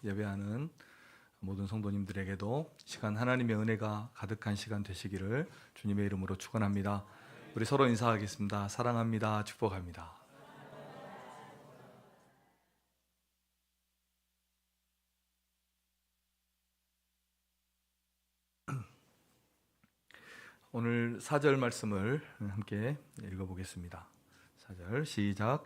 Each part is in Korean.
예배하는 모든 성도님들에게도 시간 하나님의 은혜가 가득한 시간 되시기를 주님의 이름으로 축원합니다. 우리 서로 인사하겠습니다. 사랑합니다. 축복합니다. 오늘 4절 말씀을 함께 읽어보겠습니다. 4절 시작.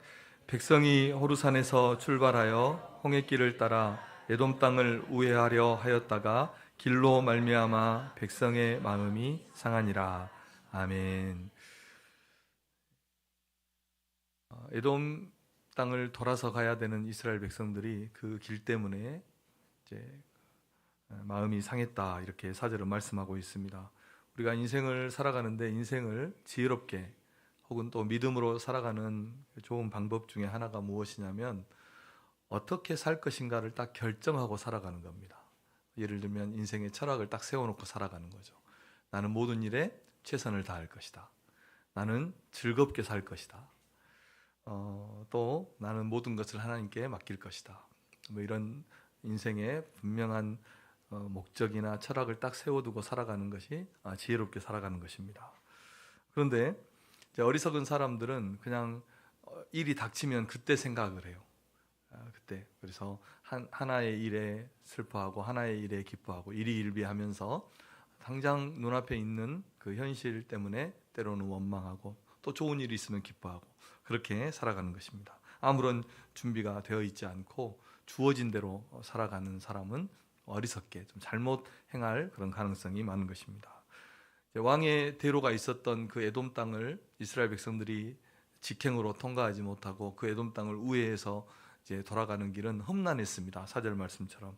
백성이 호르산에서 출발하여 홍해길을 따라 에돔 땅을 우회하려 하였다가 길로 말미암아 백성의 마음이 상하니라. 아멘. 에돔 땅을 돌아서 가야 되는 이스라엘 백성들이 그 길 때문에 이제 마음이 상했다, 이렇게 4절은 말씀하고 있습니다. 우리가 인생을 살아가는데 인생을 지혜롭게 혹은 또 믿음으로 살아가는 좋은 방법 중에 하나가 무엇이냐면 어떻게 살 것인가를 딱 결정하고 살아가는 겁니다. 예를 들면 인생의 철학을 딱 세워놓고 살아가는 거죠. 나는 모든 일에 최선을 다할 것이다. 나는 즐겁게 살 것이다. 또 나는 모든 것을 하나님께 맡길 것이다. 뭐 이런 인생의 분명한 목적이나 철학을 딱 세워두고 살아가는 것이 지혜롭게 살아가는 것입니다. 그런데 이제 어리석은 사람들은 그냥 일이 닥치면 그때 생각을 해요. 그때. 그래서 하나의 일에 슬퍼하고 하나의 일에 기뻐하고 일희일비하면서 당장 눈앞에 있는 그 현실 때문에 때로는 원망하고 또 좋은 일이 있으면 기뻐하고 그렇게 살아가는 것입니다. 아무런 준비가 되어 있지 않고 주어진 대로 살아가는 사람은 어리석게 좀 잘못 행할 그런 가능성이 많은 것입니다. 왕의 대로가 있었던 그 에돔 땅을 이스라엘 백성들이 직행으로 통과하지 못하고 그 에돔 땅을 우회해서 이제 돌아가는 길은 험난했습니다. 4절 말씀처럼.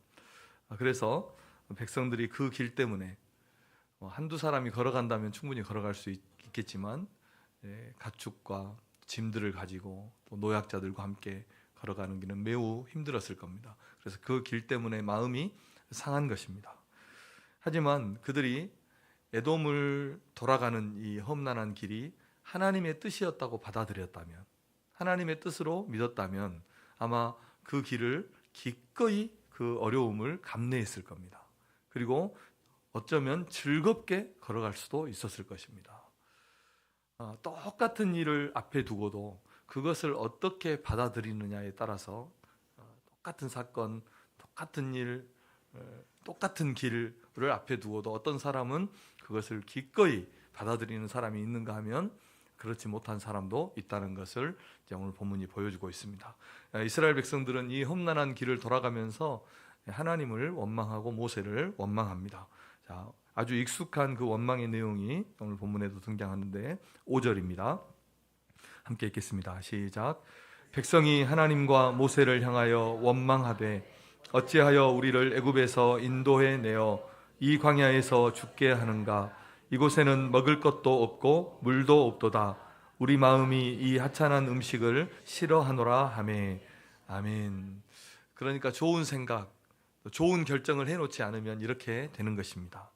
그래서 백성들이 그 길 때문에 한두 사람이 걸어간다면 충분히 걸어갈 수 있겠지만 가축과 짐들을 가지고 또 노약자들과 함께 걸어가는 길은 매우 힘들었을 겁니다. 그래서 그 길 때문에 마음이 상한 것입니다. 하지만 그들이 에돔을 돌아가는 이 험난한 길이 하나님의 뜻이었다고 받아들였다면, 하나님의 뜻으로 믿었다면 아마 그 길을 기꺼이 그 어려움을 감내했을 겁니다. 그리고 어쩌면 즐겁게 걸어갈 수도 있었을 것입니다. 똑같은 일을 앞에 두고도 그것을 어떻게 받아들이느냐에 따라서 똑같은 사건, 똑같은 일, 똑같은 길을 앞에 두고도 어떤 사람은 그것을 기꺼이 받아들이는 사람이 있는가 하면 그렇지 못한 사람도 있다는 것을 오늘 본문이 보여주고 있습니다. 이스라엘 백성들은 이 험난한 길을 돌아가면서 하나님을 원망하고 모세를 원망합니다. 자, 아주 익숙한 그 원망의 내용이 오늘 본문에도 등장하는데 5절입니다. 함께 읽겠습니다. 시작. 백성이 하나님과 모세를 향하여 원망하되 어찌하여 우리를 애굽에서 인도해 내어 이 광야에서 죽게 하는가? 이곳에는 먹을 것도 없고 물도 없도다. 우리 마음이 이 하찮은 음식을 싫어하노라 하매. 아멘. 그러니까 좋은 생각, 좋은 결정을 해놓지 않으면 이렇게 되는 것입니다.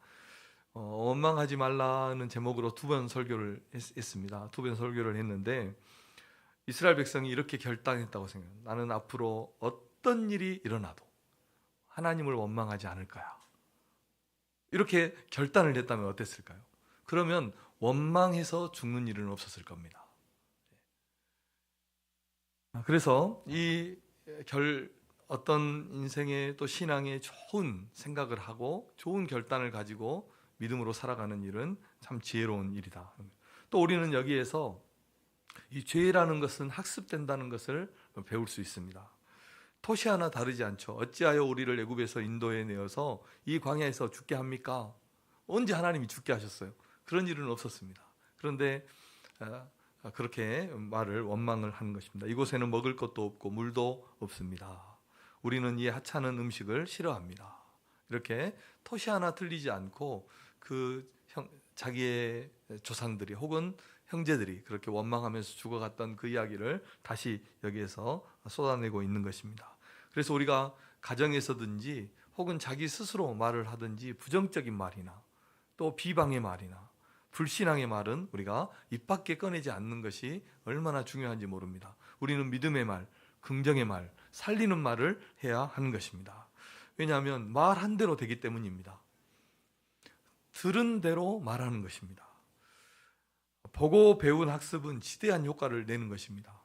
원망하지 말라는 제목으로 2번 설교를 했습니다. 2번 설교를 했는데 이스라엘 백성이 이렇게 결단했다고 생각해요. 나는 앞으로 어떤 일이 일어나도 하나님을 원망하지 않을 거야. 이렇게 결단을 했다면 어땠을까요? 그러면 원망해서 죽는 일은 없었을 겁니다. 그래서 어떤 인생의 또 신앙에 좋은 생각을 하고 좋은 결단을 가지고 믿음으로 살아가는 일은 참 지혜로운 일이다. 또 우리는 여기에서 이 죄라는 것은 학습된다는 것을 배울 수 있습니다. 토시 하나 다르지 않죠. 어찌하여 우리를 애굽에서 인도해 내어서 이 광야에서 죽게 합니까? 언제 하나님이 죽게 하셨어요? 그런 일은 없었습니다. 그런데 그렇게 원망을 하는 것입니다. 이곳에는 먹을 것도 없고 물도 없습니다. 우리는 이 하찮은 음식을 싫어합니다. 이렇게 토시 하나 틀리지 않고 자기의 조상들이 혹은 형제들이 그렇게 원망하면서 죽어갔던 그 이야기를 다시 여기에서 쏟아내고 있는 것입니다. 그래서 우리가 가정에서든지 혹은 자기 스스로 말을 하든지 부정적인 말이나 또 비방의 말이나 불신앙의 말은 우리가 입 밖에 꺼내지 않는 것이 얼마나 중요한지 모릅니다. 우리는 믿음의 말, 긍정의 말, 살리는 말을 해야 하는 것입니다. 왜냐하면 말한 대로 되기 때문입니다. 들은 대로 말하는 것입니다. 보고 배운 학습은 지대한 효과를 내는 것입니다.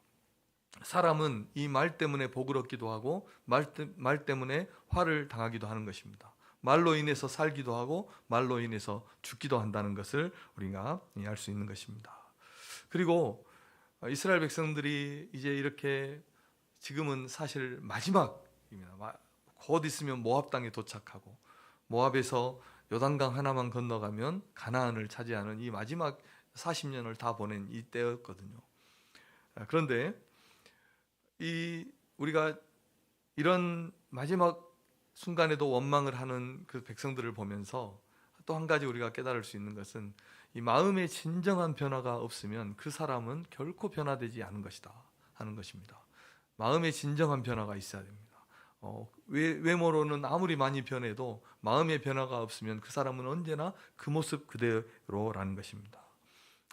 사람은 이 말 때문에 복을 얻기도 하고 말 때문에 화를 당하기도 하는 것입니다. 말로 인해서 살기도 하고 말로 인해서 죽기도 한다는 것을 우리가 알 수 있는 것입니다. 그리고 이스라엘 백성들이 이제 이렇게 지금은 사실 마지막입니다. 곧 있으면 모압 땅에 도착하고 모압에서 요단강 하나만 건너가면 가나안을 차지하는 이 마지막 40년을 다 보낸 이 때였거든요. 그런데 우리가 이런 마지막 순간에도 원망을 하는 그 백성들을 보면서 또 한 가지 우리가 깨달을 수 있는 것은 이 마음의 진정한 변화가 없으면 그 사람은 결코 변화되지 않은 것이다 하는 것입니다. 마음의 진정한 변화가 있어야 됩니다. 외모로는 아무리 많이 변해도 마음의 변화가 없으면 그 사람은 언제나 그 모습 그대로라는 것입니다.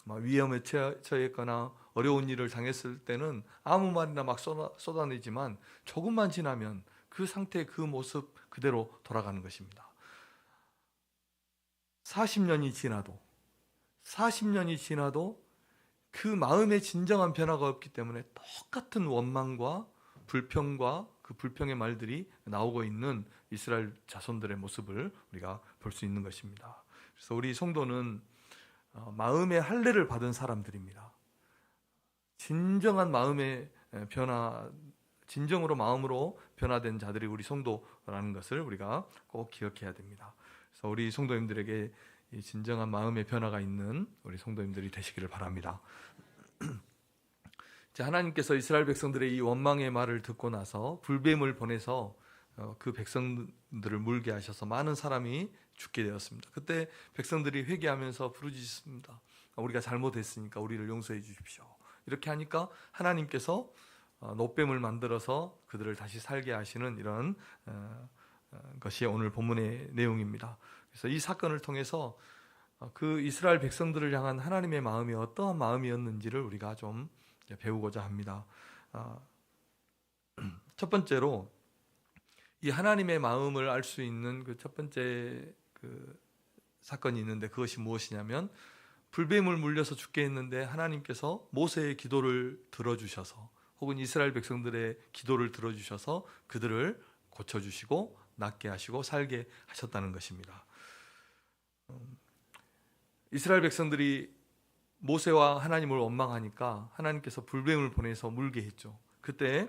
위험에 처했거나 어려운 일을 당했을 때는 아무 말이나 막 쏟아내지만 조금만 지나면 그 상태, 그 모습 그대로 돌아가는 것입니다. 40년이 지나도 그 마음의 진정한 변화가 없기 때문에 똑같은 원망과 불평과 그 불평의 말들이 나오고 있는 이스라엘 자손들의 모습을 우리가 볼 수 있는 것입니다. 그래서 우리 성도는 마음의 할례를 받은 사람들입니다. 진정한 마음의 변화, 진정으로 마음으로 변화된 자들이 우리 성도라는 것을 우리가 꼭 기억해야 됩니다. 그래서 우리 성도님들에게 이 진정한 마음의 변화가 있는 우리 성도님들이 되시기를 바랍니다. 하나님께서 이스라엘 백성들의 이 원망의 말을 듣고 나서 불뱀을 보내서 그 백성들을 물게 하셔서 많은 사람이 죽게 되었습니다. 그때 백성들이 회개하면서 부르짖습니다. 우리가 잘못했으니까 우리를 용서해 주십시오. 이렇게 하니까 하나님께서 노뱀을 만들어서 그들을 다시 살게 하시는 이런 것이 오늘 본문의 내용입니다. 그래서 이 사건을 통해서 그 이스라엘 백성들을 향한 하나님의 마음이 어떠한 마음이었는지를 우리가 좀 배우고자 합니다. 첫 번째로 이 하나님의 마음을 알 수 있는 그 첫 번째 그 사건이 있는데 그것이 무엇이냐면 불뱀을 물려서 죽게 했는데 하나님께서 모세의 기도를 들어주셔서 혹은 이스라엘 백성들의 기도를 들어주셔서 그들을 고쳐주시고 낫게 하시고 살게 하셨다는 것입니다. 이스라엘 백성들이 모세와 하나님을 원망하니까 하나님께서 불뱀을 보내서 물게 했죠. 그때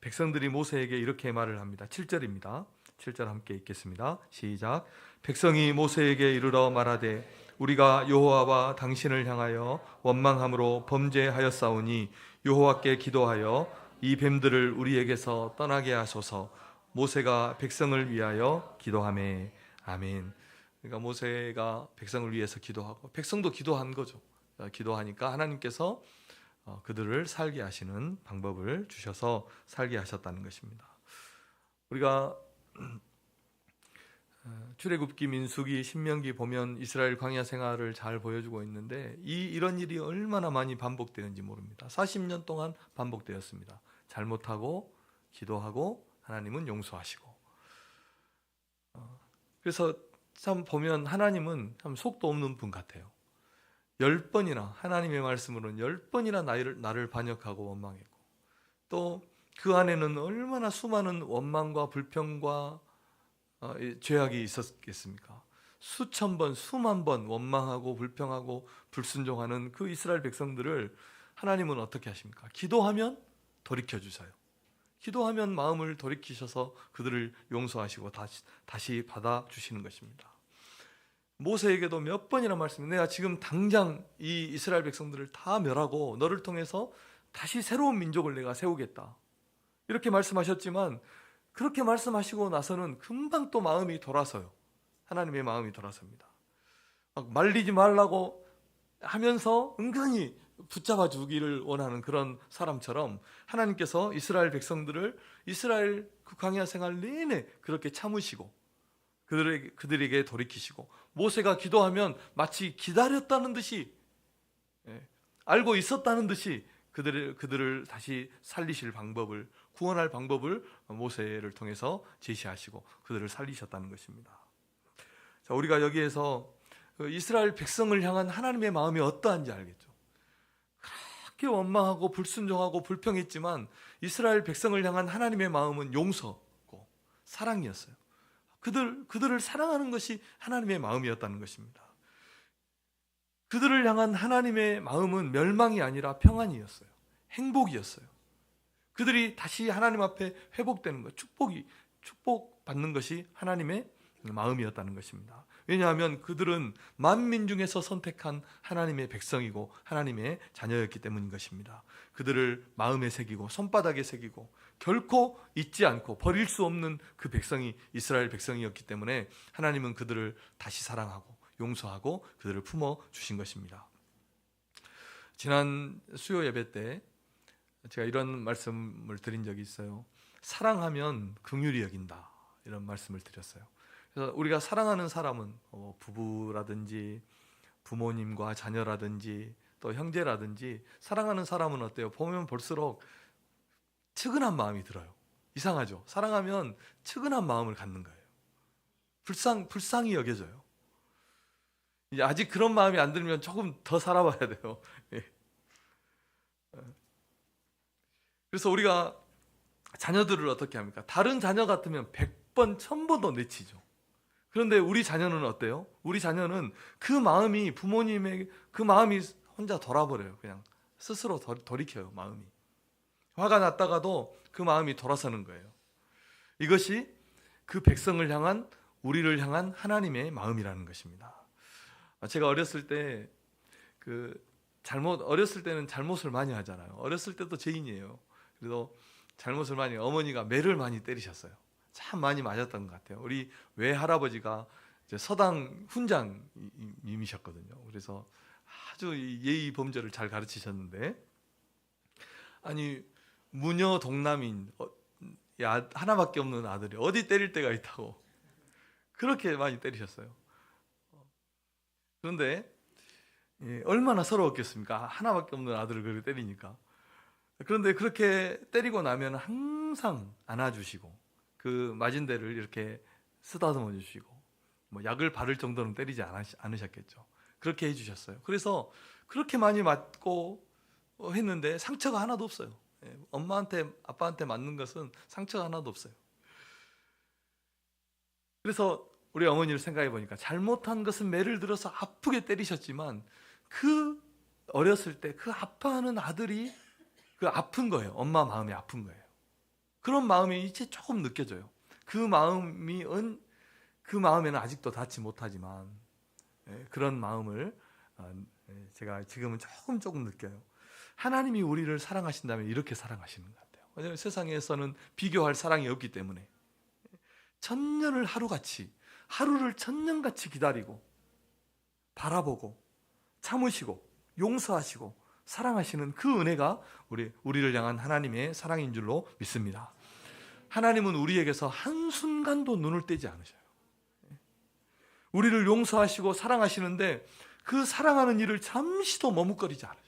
백성들이 모세에게 이렇게 말을 합니다. 7절입니다. 7절 함께 읽겠습니다. 시작. 백성이 모세에게 이르러 말하되 우리가 여호와와 당신을 향하여 원망함으로 범죄하였사오니 여호와께 기도하여 이 뱀들을 우리에게서 떠나게 하소서. 모세가 백성을 위하여 기도하매. 아멘. 그러니까 모세가 백성을 위해서 기도하고 백성도 기도한 거죠. 기도하니까 하나님께서 그들을 살게 하시는 방법을 주셔서 살게 하셨다는 것입니다. 우리가 출애굽기, 민수기, 신명기 보면 이스라엘 광야 생활을 잘 보여주고 있는데 이런 일이 얼마나 많이 반복되는지 모릅니다. 40년 동안 반복되었습니다. 잘못하고 기도하고 하나님은 용서하시고. 그래서 참 보면 하나님은 참 속도 없는 분 같아요. 10번이나 하나님의 말씀으로는 10번이나 나를 반역하고 원망했고 또 그 안에는 얼마나 수많은 원망과 불평과 죄악이 있었겠습니까? 수천 번, 수만 번 원망하고 불평하고 불순종하는 그 이스라엘 백성들을 하나님은 어떻게 하십니까? 기도하면 돌이켜주세요. 기도하면 마음을 돌이키셔서 그들을 용서하시고 다시 받아주시는 것입니다. 모세에게도 몇 번이나 말씀해 내가 지금 당장 이 이스라엘 백성들을 다 멸하고 너를 통해서 다시 새로운 민족을 내가 세우겠다 이렇게 말씀하셨지만 그렇게 말씀하시고 나서는 금방 또 마음이 돌아서요. 하나님의 마음이 돌아섭니다. 막 말리지 말라고 하면서 은근히 붙잡아 주기를 원하는 그런 사람처럼 하나님께서 이스라엘 백성들을 이스라엘 그 광야 생활 내내 그렇게 참으시고 그들에게 돌이키시고 모세가 기도하면 마치 기다렸다는 듯이 알고 있었다는 듯이 그들을 다시 살리실 방법을 구원할 방법을 모세를 통해서 제시하시고 그들을 살리셨다는 것입니다. 자, 우리가 여기에서 이스라엘 백성을 향한 하나님의 마음이 어떠한지 알겠죠. 그렇게 원망하고 불순종하고 불평했지만 이스라엘 백성을 향한 하나님의 마음은 용서고 사랑이었어요. 그들을 사랑하는 것이 하나님의 마음이었다는 것입니다. 그들을 향한 하나님의 마음은 멸망이 아니라 평안이었어요. 행복이었어요. 그들이 다시 하나님 앞에 회복되는 것, 축복받는 것이 하나님의 마음이었다는 것입니다. 왜냐하면 그들은 만민 중에서 선택한 하나님의 백성이고 하나님의 자녀였기 때문인 것입니다. 그들을 마음에 새기고 손바닥에 새기고 결코 잊지 않고 버릴 수 없는 그 백성이 이스라엘 백성이었기 때문에 하나님은 그들을 다시 사랑하고 용서하고 그들을 품어 주신 것입니다. 지난 수요 예배 때 제가 이런 말씀을 드린 적이 있어요. 사랑하면 긍휼히 여긴다, 이런 말씀을 드렸어요. 그래서 우리가 사랑하는 사람은 부부라든지 부모님과 자녀라든지 또 형제라든지 사랑하는 사람은 어때요? 보면 볼수록 측은한 마음이 들어요. 이상하죠? 사랑하면 측은한 마음을 갖는 거예요. 불쌍히 여겨져요. 이제 아직 그런 마음이 안 들면 조금 더 살아봐야 돼요. 그래서 우리가 자녀들을 어떻게 합니까? 다른 자녀 같으면 100번, 1000번 더 내치죠. 그런데 우리 자녀는 어때요? 우리 자녀는 그 마음이 부모님의 그 마음이 혼자 돌아버려요. 그냥 스스로 돌이켜요. 마음이 화가 났다가도 그 마음이 돌아서는 거예요. 이것이 그 백성을 향한, 우리를 향한 하나님의 마음이라는 것입니다. 제가 어렸을 때 어렸을 때는 잘못을 많이 하잖아요. 어렸을 때도 죄인이에요. 그래도 잘못을 많이, 어머니가 매를 많이 때리셨어요. 참 많이 맞았던 것 같아요. 우리 외할아버지가 이제 서당 훈장님이셨거든요. 그래서 아주 예의 범절을 잘 가르치셨는데, 아니 무녀 동남인 하나밖에 없는 아들이 어디 때릴 데가 있다고 그렇게 많이 때리셨어요. 그런데 얼마나 서러웠겠습니까? 하나밖에 없는 아들을 그렇게 때리니까. 그런데 그렇게 때리고 나면 항상 안아주시고 그 맞은 데를 이렇게 쓰다듬어 주시고, 뭐 약을 바를 정도는 때리지 않으셨겠죠. 그렇게 해주셨어요. 그래서 그렇게 많이 맞고 했는데 상처가 하나도 없어요. 엄마한테 아빠한테 맞는 것은 상처가 하나도 없어요. 그래서 우리 어머니를 생각해 보니까 잘못한 것은 매를 들어서 아프게 때리셨지만 그 어렸을 때 그 아파하는 아들이 그 아픈 거예요. 엄마 마음이 아픈 거예요. 그런 마음이 이제 조금 느껴져요. 그 마음에는 아직도 닿지 못하지만 그런 마음을 제가 지금은 조금 느껴요. 하나님이 우리를 사랑하신다면 이렇게 사랑하시는 것 같아요. 왜냐하면 세상에서는 비교할 사랑이 없기 때문에 천년을 하루를 천년같이 기다리고 바라보고 참으시고 용서하시고 사랑하시는 그 은혜가 우리를 향한 하나님의 사랑인 줄로 믿습니다. 하나님은 우리에게서 한순간도 눈을 떼지 않으셔요. 우리를 용서하시고 사랑하시는데 그 사랑하는 일을 잠시도 머뭇거리지 않으셔요.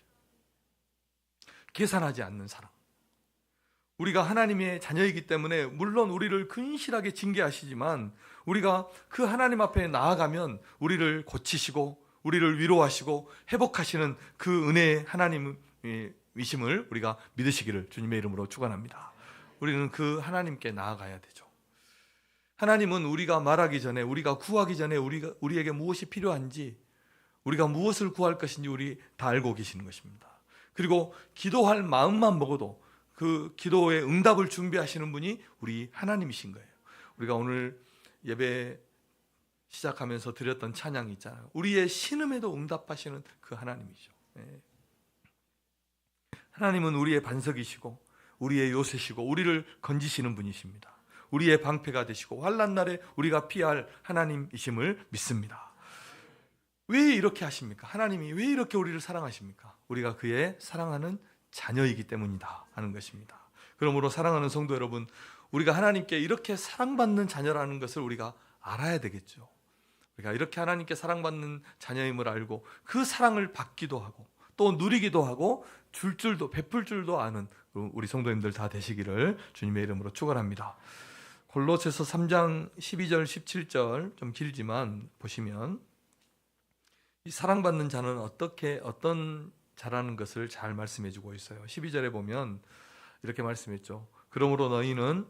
계산하지 않는 사랑. 우리가 하나님의 자녀이기 때문에 물론 우리를 근실하게 징계하시지만 우리가 그 하나님 앞에 나아가면 우리를 고치시고 우리를 위로하시고 회복하시는 그 은혜의 하나님이심을 우리가 믿으시기를 주님의 이름으로 축원합니다. 우리는 그 하나님께 나아가야 되죠. 하나님은 우리가 말하기 전에, 우리가 구하기 전에 우리에게 무엇이 필요한지, 우리가 무엇을 구할 것인지 우리 다 알고 계시는 것입니다. 그리고 기도할 마음만 먹어도 그 기도의 응답을 준비하시는 분이 우리 하나님이신 거예요. 우리가 오늘 예배 시작하면서 드렸던 찬양이 있잖아요. 우리의 신음에도 응답하시는 그 하나님이죠. 하나님은 우리의 반석이시고 우리의 요새시고 우리를 건지시는 분이십니다. 우리의 방패가 되시고 환난 날에 우리가 피할 하나님이심을 믿습니다. 왜 이렇게 하십니까? 하나님이 왜 이렇게 우리를 사랑하십니까? 우리가 그의 사랑하는 자녀이기 때문이다 하는 것입니다. 그러므로 사랑하는 성도 여러분, 우리가 하나님께 이렇게 사랑받는 자녀라는 것을 우리가 알아야 되겠죠. 우리가 이렇게 하나님께 사랑받는 자녀임을 알고 그 사랑을 받기도 하고 또 누리기도 하고 줄 줄도 베풀 줄도 아는 우리 성도님들 다 되시기를 주님의 이름으로 축원합니다. 골로새서 3장 12절 17절 좀 길지만 보시면 이 사랑받는 자는 어떤 자라는 것을 잘 말씀해 주고 있어요. 12절에 보면 이렇게 말씀했죠. 그러므로 너희는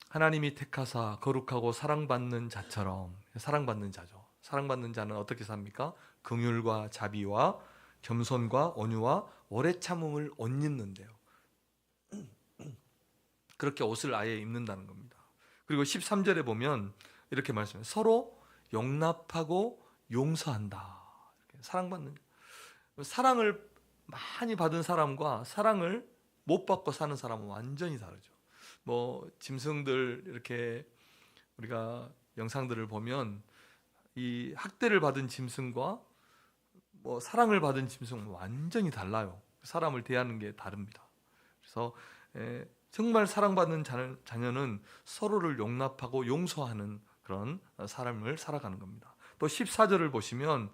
하나님이 택하사 거룩하고 사랑받는 자처럼, 사랑받는 자죠. 사랑받는 자는 어떻게 삽니까? 긍휼과 자비와 겸손과 온유와 오래 참음을 옷 입는데요. 그렇게 옷을 아예 입는다는 겁니다. 그리고 13절에 보면 이렇게 말씀해요. 서로 용납하고 용서한다. 이렇게 사랑을 많이 받은 사람과 사랑을 못 받고 사는 사람은 완전히 다르죠. 짐승들 이렇게 우리가 영상들을 보면 이 학대를 받은 짐승과 사랑을 받은 짐승은 완전히 달라요. 사람을 대하는 게 다릅니다. 그래서 정말 사랑받는 자녀는 서로를 용납하고 용서하는 그런 삶을 살아가는 겁니다. 또 14절을 보시면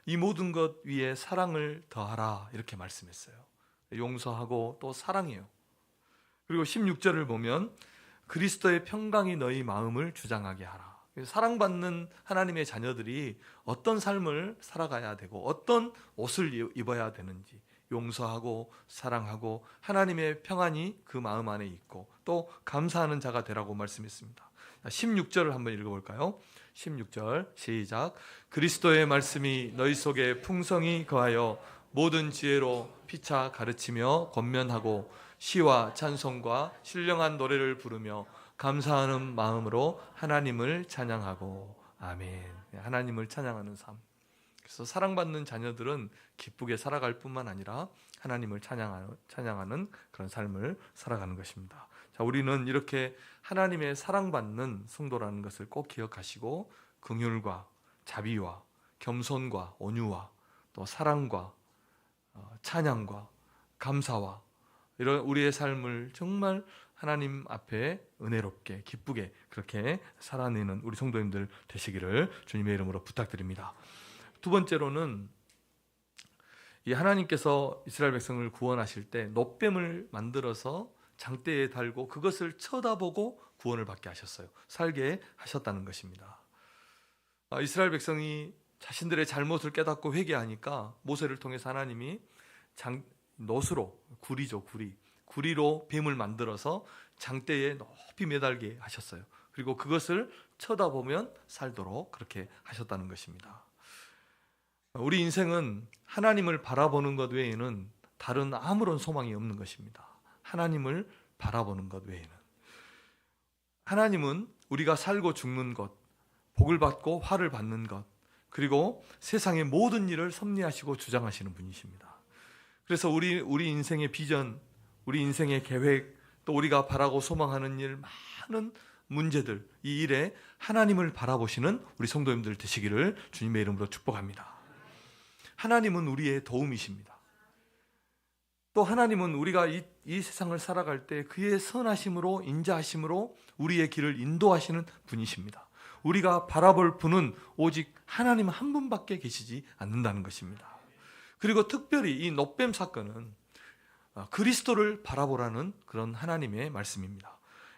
이 모든 것 위에 사랑을 더하라 이렇게 말씀했어요. 용서하고 또 사랑해요. 그리고 16절을 보면 그리스도의 평강이 너희 마음을 주장하게 하라. 사랑받는 하나님의 자녀들이 어떤 삶을 살아가야 되고 어떤 옷을 입어야 되는지, 용서하고 사랑하고 하나님의 평안이 그 마음 안에 있고 또 감사하는 자가 되라고 말씀했습니다. 16절을 한번 읽어볼까요? 16절 시작. 그리스도의 말씀이 너희 속에 풍성히 거하여 모든 지혜로 피차 가르치며 권면하고 시와 찬송과 신령한 노래를 부르며 감사하는 마음으로 하나님을 찬양하고. 아멘. 하나님을 찬양하는 삶. 그래서 사랑받는 자녀들은 기쁘게 살아갈 뿐만 아니라 하나님을 찬양하는 그런 삶을 살아가는 것입니다. 자, 우리는 이렇게 하나님의 사랑받는 성도라는 것을 꼭 기억하시고 긍휼과 자비와 겸손과 온유와 또 사랑과 찬양과 감사와 이런 우리의 삶을 정말 하나님 앞에 은혜롭게 기쁘게 그렇게 살아내는 우리 성도님들 되시기를 주님의 이름으로 부탁드립니다. 두 번째로는 이 하나님께서 이스라엘 백성을 구원하실 때 놋뱀을 만들어서 장대에 달고 그것을 쳐다보고 구원을 받게 하셨어요. 살게 하셨다는 것입니다. 이스라엘 백성이 자신들의 잘못을 깨닫고 회개하니까 모세를 통해서 하나님이 놋으로 구리로 뱀을 만들어서 장대에 높이 매달게 하셨어요. 그리고 그것을 쳐다보면 살도록 그렇게 하셨다는 것입니다. 우리 인생은 하나님을 바라보는 것 외에는 다른 아무런 소망이 없는 것입니다. 하나님을 바라보는 것 외에는. 하나님은 우리가 살고 죽는 것, 복을 받고 화를 받는 것, 그리고 세상의 모든 일을 섭리하시고 주장하시는 분이십니다. 그래서 우리 인생의 비전, 우리 인생의 계획, 또 우리가 바라고 소망하는 일, 많은 문제들, 이 일에 하나님을 바라보시는 우리 성도님들 되시기를 주님의 이름으로 축복합니다. 하나님은 우리의 도움이십니다. 또 하나님은 우리가 이 세상을 살아갈 때 그의 선하심으로 인자하심으로 우리의 길을 인도하시는 분이십니다. 우리가 바라볼 분은 오직 하나님 한 분밖에 계시지 않는다는 것입니다. 그리고 특별히 이 놋뱀 사건은 그리스도를 바라보라는 그런 하나님의 말씀입니다.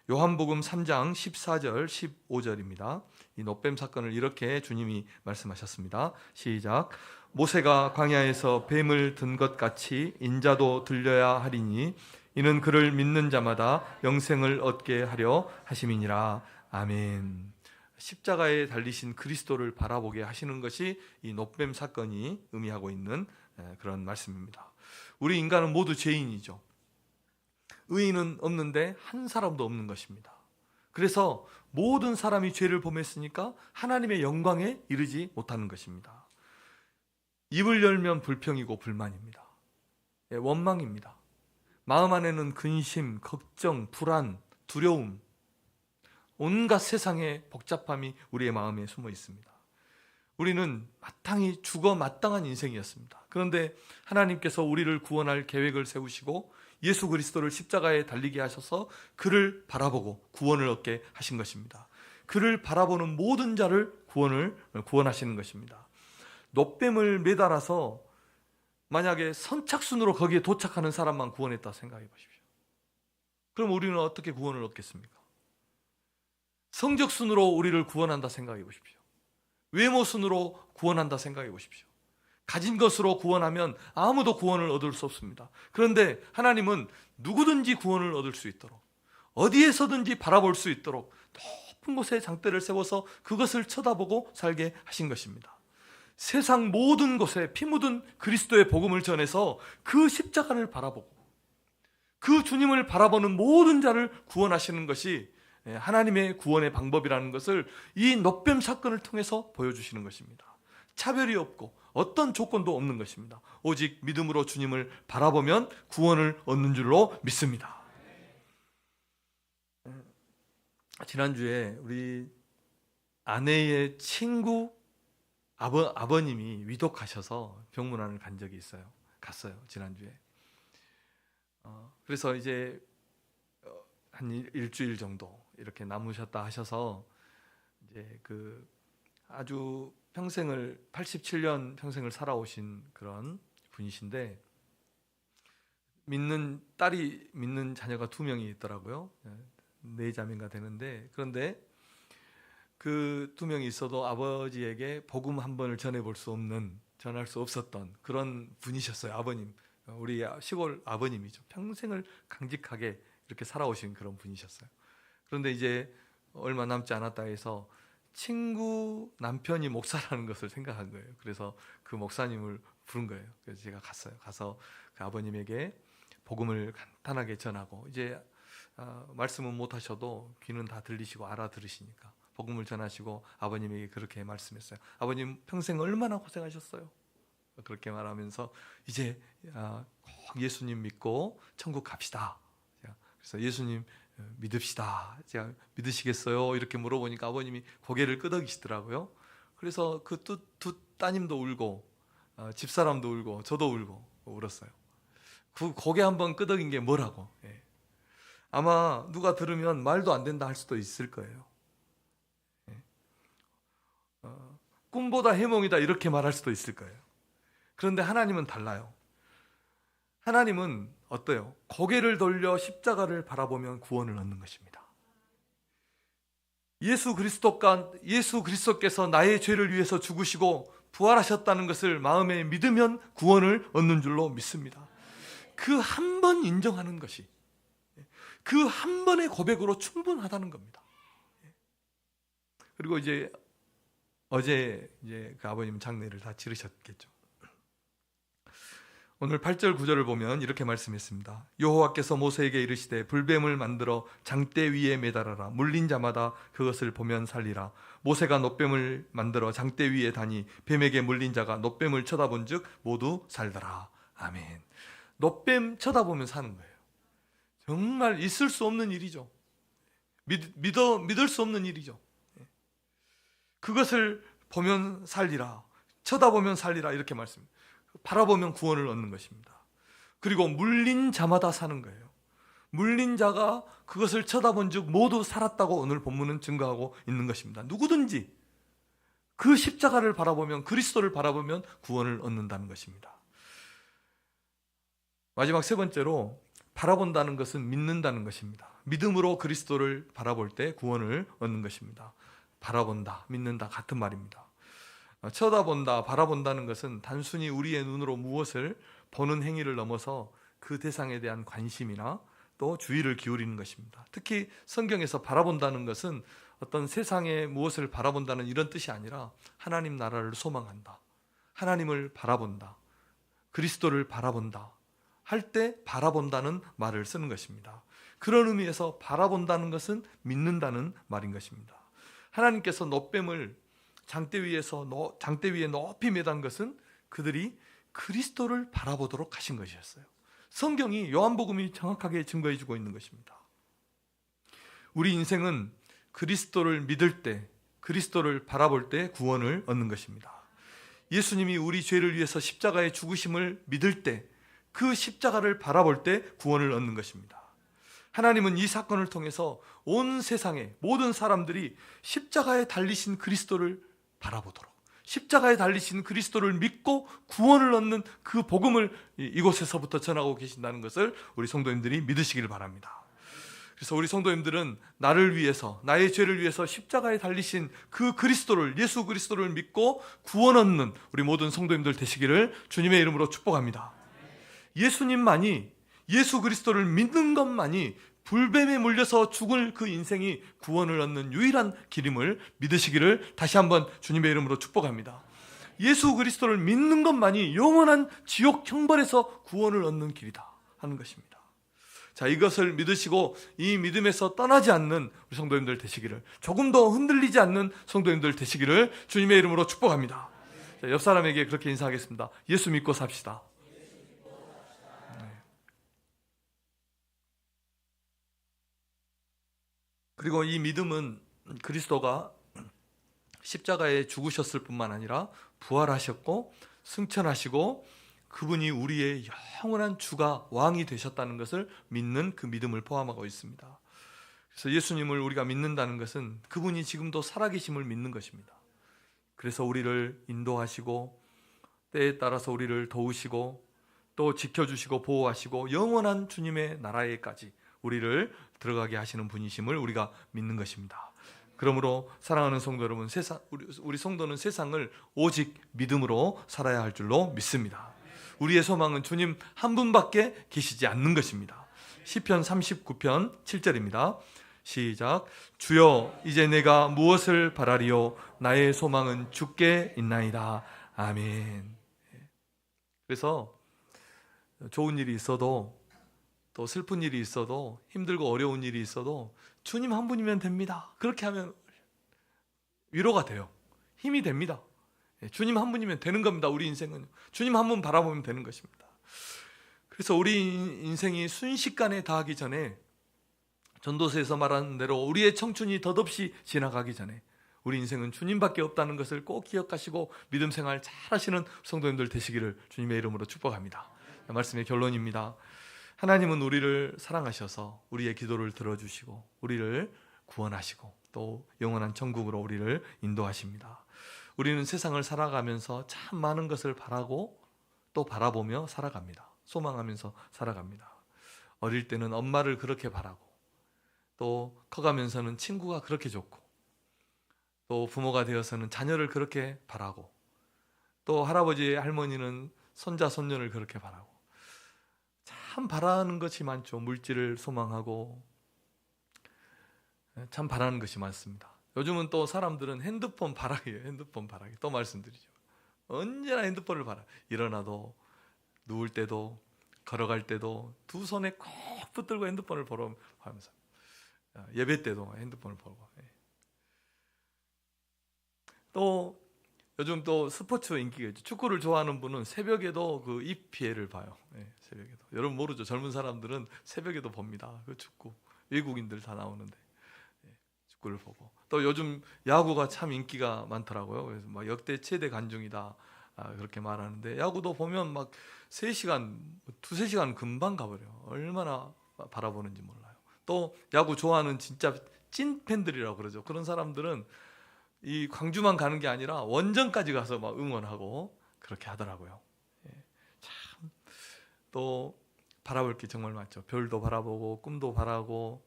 요한복음 3장 14절 15절입니다. 이 놋뱀 사건을 이렇게 주님이 말씀하셨습니다. 시작. 모세가 광야에서 뱀을 든 것 같이 인자도 들려야 하리니 이는 그를 믿는 자마다 영생을 얻게 하려 하심이니라. 아멘. 십자가에 달리신 그리스도를 바라보게 하시는 것이 이 놋뱀 사건이 의미하고 있는 그런 말씀입니다. 우리 인간은 모두 죄인이죠. 의인은 없는데 한 사람도 없는 것입니다. 그래서 모든 사람이 죄를 범했으니까 하나님의 영광에 이르지 못하는 것입니다. 입을 열면 불평이고 불만입니다. 원망입니다. 마음 안에는 근심, 걱정, 불안, 두려움, 온갖 세상의 복잡함이 우리의 마음에 숨어 있습니다. 우리는 마땅히 죽어 마땅한 인생이었습니다. 그런데 하나님께서 우리를 구원할 계획을 세우시고 예수 그리스도를 십자가에 달리게 하셔서 그를 바라보고 구원을 얻게 하신 것입니다. 그를 바라보는 모든 자를 구원하시는 것입니다. 놋뱀을 매달아서 만약에 선착순으로 거기에 도착하는 사람만 구원했다 생각해 보십시오. 그럼 우리는 어떻게 구원을 얻겠습니까? 성적순으로 우리를 구원한다 생각해 보십시오. 외모순으로 구원한다 생각해 보십시오. 가진 것으로 구원하면 아무도 구원을 얻을 수 없습니다. 그런데 하나님은 누구든지 구원을 얻을 수 있도록, 어디에서든지 바라볼 수 있도록 높은 곳에 장대를 세워서 그것을 쳐다보고 살게 하신 것입니다. 세상 모든 곳에 피 묻은 그리스도의 복음을 전해서 그 십자가를 바라보고 그 주님을 바라보는 모든 자를 구원하시는 것이 하나님의 구원의 방법이라는 것을 이 놋뱀 사건을 통해서 보여주시는 것입니다. 차별이 없고 어떤 조건도 없는 것입니다. 오직 믿음으로 주님을 바라보면 구원을 얻는 줄로 믿습니다. 지난주에 우리 아내의 친구 아버님이 위독하셔서 병문안을 간 적이 있어요. 갔어요, 지난주에. 그래서 이제 한 일주일 정도 이렇게 남으셨다 하셔서 이제 그 아주 평생을 87년 평생을 살아오신 그런 분이신데, 딸이 믿는 자녀가 2명이 있더라고요. 4자매가 되는데, 그런데 그 2명이 있어도 아버지에게 복음 한 번을 전해볼 수 없는, 전할 수 없었던 그런 분이셨어요. 아버님, 우리 시골 아버님이죠. 평생을 강직하게 이렇게 살아오신 그런 분이셨어요. 그런데 이제 얼마 남지 않았다 해서 친구 남편이 목사라는 것을 생각한 거예요. 그래서 그 목사님을 부른 거예요. 그래서 제가 갔어요. 가서 그 아버님에게 복음을 간단하게 전하고, 이제 말씀은 못 하셔도 귀는 다 들리시고 알아들으시니까 복음을 전하시고 아버님에게 그렇게 말씀했어요. 아버님 평생 얼마나 고생하셨어요. 그렇게 말하면서 이제 꼭 예수님 믿고 천국 갑시다. 그래서 예수님 믿읍시다. 제가 믿으시겠어요? 이렇게 물어보니까 아버님이 고개를 끄덕이시더라고요. 그래서 그 두 따님도 울고 집사람도 울고 저도 울고 울었어요. 그 고개 한번 끄덕인 게 뭐라고. 아마 누가 들으면 말도 안 된다 할 수도 있을 거예요. 꿈보다 해몽이다 이렇게 말할 수도 있을 거예요. 그런데 하나님은 달라요. 하나님은 어때요? 고개를 돌려 십자가를 바라보면 구원을 얻는 것입니다. 예수 그리스도께서 나의 죄를 위해서 죽으시고 부활하셨다는 것을 마음에 믿으면 구원을 얻는 줄로 믿습니다. 그 한 번 인정하는 것이, 그 한 번의 고백으로 충분하다는 겁니다. 그리고 이제 어제 그 아버님 장례를 다 치르셨겠죠. 오늘 8절 9절을 보면 이렇게 말씀했습니다. 여호와께서 모세에게 이르시되 불뱀을 만들어 장대 위에 매달아라. 물린 자마다 그것을 보면 살리라. 모세가 놋뱀을 만들어 장대 위에 다니 뱀에게 물린 자가 놋뱀을 쳐다본 즉 모두 살더라. 아멘. 놋뱀 쳐다보면 사는 거예요. 정말 있을 수 없는 일이죠. 믿을 수 없는 일이죠. 그것을 보면 살리라. 쳐다보면 살리라. 이렇게 말씀합니다. 바라보면 구원을 얻는 것입니다. 그리고 물린 자마다 사는 거예요. 물린 자가 그것을 쳐다본 즉 모두 살았다고 오늘 본문은 증거하고 있는 것입니다. 누구든지 그 십자가를 바라보면, 그리스도를 바라보면 구원을 얻는다는 것입니다. 마지막 3번째로, 바라본다는 것은 믿는다는 것입니다. 믿음으로 그리스도를 바라볼 때 구원을 얻는 것입니다. 바라본다, 믿는다 같은 말입니다. 쳐다본다, 바라본다는 것은 단순히 우리의 눈으로 무엇을 보는 행위를 넘어서 그 대상에 대한 관심이나 또 주의를 기울이는 것입니다. 특히 성경에서 바라본다는 것은 어떤 세상의 무엇을 바라본다는 이런 뜻이 아니라 하나님 나라를 소망한다, 하나님을 바라본다, 그리스도를 바라본다 할 때 바라본다는 말을 쓰는 것입니다. 그런 의미에서 바라본다는 것은 믿는다는 말인 것입니다. 하나님께서 놋뱀을 장대 위에 높이 매단 것은 그들이 그리스도를 바라보도록 하신 것이었어요. 성경이, 요한복음이 정확하게 증거해 주고 있는 것입니다. 우리 인생은 그리스도를 믿을 때, 그리스도를 바라볼 때 구원을 얻는 것입니다. 예수님이 우리 죄를 위해서 십자가의 죽으심을 믿을 때, 그 십자가를 바라볼 때 구원을 얻는 것입니다. 하나님은 이 사건을 통해서 온 세상의 모든 사람들이 십자가에 달리신 그리스도를 바라보도록, 십자가에 달리신 그리스도를 믿고 구원을 얻는 그 복음을 이곳에서부터 전하고 계신다는 것을 우리 성도님들이 믿으시기를 바랍니다. 그래서 우리 성도님들은 나를 위해서, 나의 죄를 위해서 십자가에 달리신 그 그리스도를, 예수 그리스도를 믿고 구원 얻는 우리 모든 성도님들 되시기를 주님의 이름으로 축복합니다. 예수님만이, 예수 그리스도를 믿는 것만이 불뱀에 물려서 죽을 그 인생이 구원을 얻는 유일한 길임을 믿으시기를 다시 한번 주님의 이름으로 축복합니다. 예수 그리스도를 믿는 것만이 영원한 지옥 형벌에서 구원을 얻는 길이다 하는 것입니다. 자, 이것을 믿으시고 이 믿음에서 떠나지 않는 우리 성도님들 되시기를, 조금 더 흔들리지 않는 성도님들 되시기를 주님의 이름으로 축복합니다. 자, 옆 사람에게 그렇게 인사하겠습니다. 예수 믿고 삽시다. 그리고 이 믿음은 그리스도가 십자가에 죽으셨을 뿐만 아니라 부활하셨고 승천하시고 그분이 우리의 영원한 주가 왕이 되셨다는 것을 믿는 그 믿음을 포함하고 있습니다. 그래서 예수님을 우리가 믿는다는 것은 그분이 지금도 살아계심을 믿는 것입니다. 그래서 우리를 인도하시고 때에 따라서 우리를 도우시고 또 지켜주시고 보호하시고 영원한 주님의 나라에까지 우리를 들어가게 하시는 분이심을 우리가 믿는 것입니다. 그러므로 사랑하는 성도 여러분, 우리 성도는 세상을 오직 믿음으로 살아야 할 줄로 믿습니다. 우리의 소망은 주님 한 분밖에 계시지 않는 것입니다. 시편 39편 7절입니다. 시작. 주여, 이제 내가 무엇을 바라리요? 나의 소망은 주께 있나이다. 아멘. 그래서 좋은 일이 있어도, 또 슬픈 일이 있어도, 힘들고 어려운 일이 있어도 주님 한 분이면 됩니다. 그렇게 하면 위로가 돼요. 힘이 됩니다. 주님 한 분이면 되는 겁니다. 우리 인생은 주님 한 분 바라보면 되는 것입니다. 그래서 우리 인생이 순식간에 다하기 전에, 전도서에서 말하는 대로 우리의 청춘이 덧없이 지나가기 전에 우리 인생은 주님밖에 없다는 것을 꼭 기억하시고 믿음 생활 잘 하시는 성도님들 되시기를 주님의 이름으로 축복합니다. 말씀의 결론입니다. 하나님은 우리를 사랑하셔서 우리의 기도를 들어주시고 우리를 구원하시고 또 영원한 천국으로 우리를 인도하십니다. 우리는 세상을 살아가면서 참 많은 것을 바라고 또 바라보며 살아갑니다. 소망하면서 살아갑니다. 어릴 때는 엄마를 그렇게 바라고, 또 커가면서는 친구가 그렇게 좋고, 또 부모가 되어서는 자녀를 그렇게 바라고, 또 할아버지 할머니는 손자 손녀를 그렇게 바라고, 참 바라는 것이 많죠. 물질을 소망하고 참 바라는 것이 많습니다. 요즘은 또 사람들은 핸드폰 바라기예요. 핸드폰 바라기. 또 말씀드리죠. 언제나 핸드폰을 바라. 일어나도, 누울 때도, 걸어갈 때도 두 손에 꼭 붙들고 핸드폰을 보러 하면서, 예배 때도 핸드폰을 보고. 또 요즘 또 스포츠 인기가 있죠. 축구를 좋아하는 분은 새벽에도 그 EPL을 봐요. 새벽에도. 여러분 모르죠. 젊은 사람들은 새벽에도 봅니다. 그 축구. 외국인들 다 나오는데 축구를 보고. 또 요즘 야구가 참 인기가 많더라고요. 그래서 막 역대 최대 관중이다 그렇게 말하는데, 야구도 보면 막 3시간, 2-3시간 금방 가버려요. 얼마나 바라보는지 몰라요. 또 야구 좋아하는 진짜 찐 팬들이라고 그러죠. 그런 사람들은 이 광주만 가는 게 아니라 원정까지 가서 막 응원하고 그렇게 하더라고요. 참 또 바라볼 게 정말 많죠. 별도 바라보고 꿈도 바라고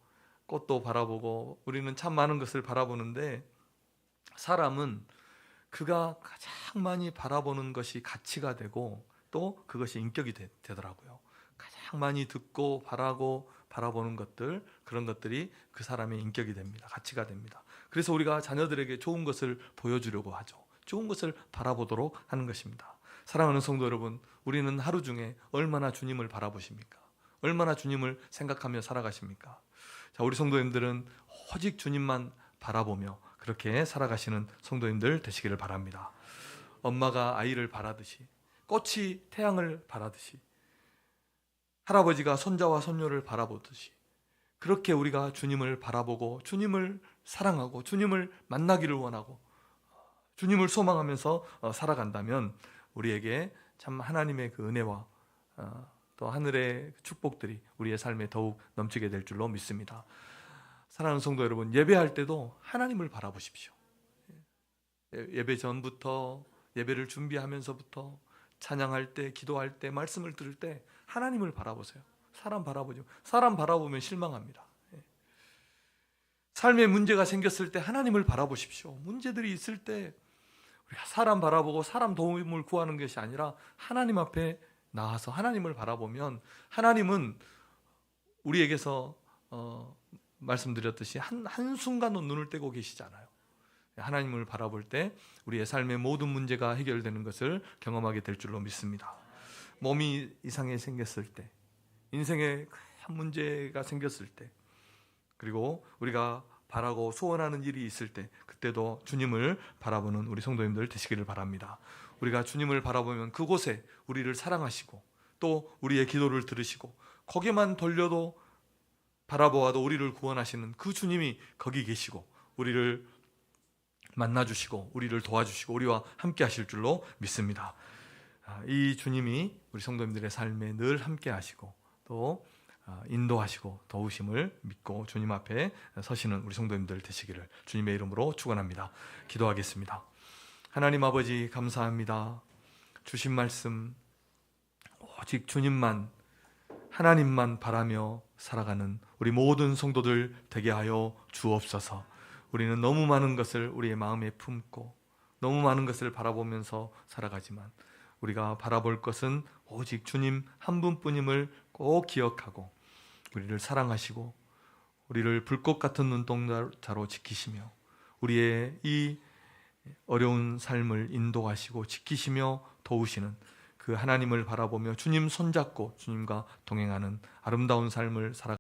꽃도 바라보고 우리는 참 많은 것을 바라보는데, 사람은 그가 가장 많이 바라보는 것이 가치가 되고 또 그것이 인격이 되더라고요. 가장 많이 듣고 바라보는 것들, 그런 것들이 그 사람의 인격이 됩니다. 가치가 됩니다. 그래서 우리가 자녀들에게 좋은 것을 보여주려고 하죠. 좋은 것을 바라보도록 하는 것입니다. 사랑하는 성도 여러분, 우리는 하루 중에 얼마나 주님을 바라보십니까? 얼마나 주님을 생각하며 살아가십니까? 자, 우리 성도님들은 오직 주님만 바라보며 그렇게 살아가시는 성도님들 되시기를 바랍니다. 엄마가 아이를 바라듯이, 꽃이 태양을 바라듯이, 할아버지가 손자와 손녀를 바라보듯이, 그렇게 우리가 주님을 바라보고 주님을 사랑하고 주님을 만나기를 원하고 주님을 소망하면서 살아간다면 우리에게 참 하나님의 그 은혜와 또 하늘의 축복들이 우리의 삶에 더욱 넘치게 될 줄로 믿습니다. 사랑하는 성도 여러분, 예배할 때도 하나님을 바라보십시오. 예배 전부터 예배를 준비하면서부터 찬양할 때, 기도할 때, 말씀을 들을 때 하나님을 바라보세요. 사람 바라보죠. 사람 바라보면 실망합니다. 삶에 문제가 생겼을 때 하나님을 바라보십시오. 문제들이 있을 때 우리가 사람 바라보고 사람 도움을 구하는 것이 아니라 하나님 앞에 나와서 하나님을 바라보면 하나님은 우리에게서 말씀드렸듯이 한순간도 눈을 떼고 계시잖아요. 하나님을 바라볼 때 우리의 삶의 모든 문제가 해결되는 것을 경험하게 될 줄로 믿습니다. 몸이 이상하게 생겼을 때, 인생에 큰 문제가 생겼을 때, 그리고 우리가 바라고 소원하는 일이 있을 때, 그때도 주님을 바라보는 우리 성도님들 되시기를 바랍니다. 우리가 주님을 바라보면 그곳에 우리를 사랑하시고 또 우리의 기도를 들으시고 거기만 돌려도 바라보아도 우리를 구원하시는 그 주님이 거기 계시고 우리를 만나주시고 우리를 도와주시고 우리와 함께 하실 줄로 믿습니다. 이 주님이 우리 성도님들의 삶에 늘 함께 하시고 또 인도하시고 도우심을 믿고 주님 앞에 서시는 우리 성도님들 되시기를 주님의 이름으로 축원합니다. 기도하겠습니다. 하나님 아버지 감사합니다. 주신 말씀 오직 주님만, 하나님만 바라며 살아가는 우리 모든 성도들 되게 하여 주옵소서. 우리는 너무 많은 것을 우리의 마음에 품고 너무 많은 것을 바라보면서 살아가지만 우리가 바라볼 것은 오직 주님 한 분뿐임을 꼭 기억하고 우리를 사랑하시고 우리를 불꽃 같은 눈동자로 지키시며 우리의 이 어려운 삶을 인도하시고 지키시며 도우시는 그 하나님을 바라보며 주님 손잡고 주님과 동행하는 아름다운 삶을 살아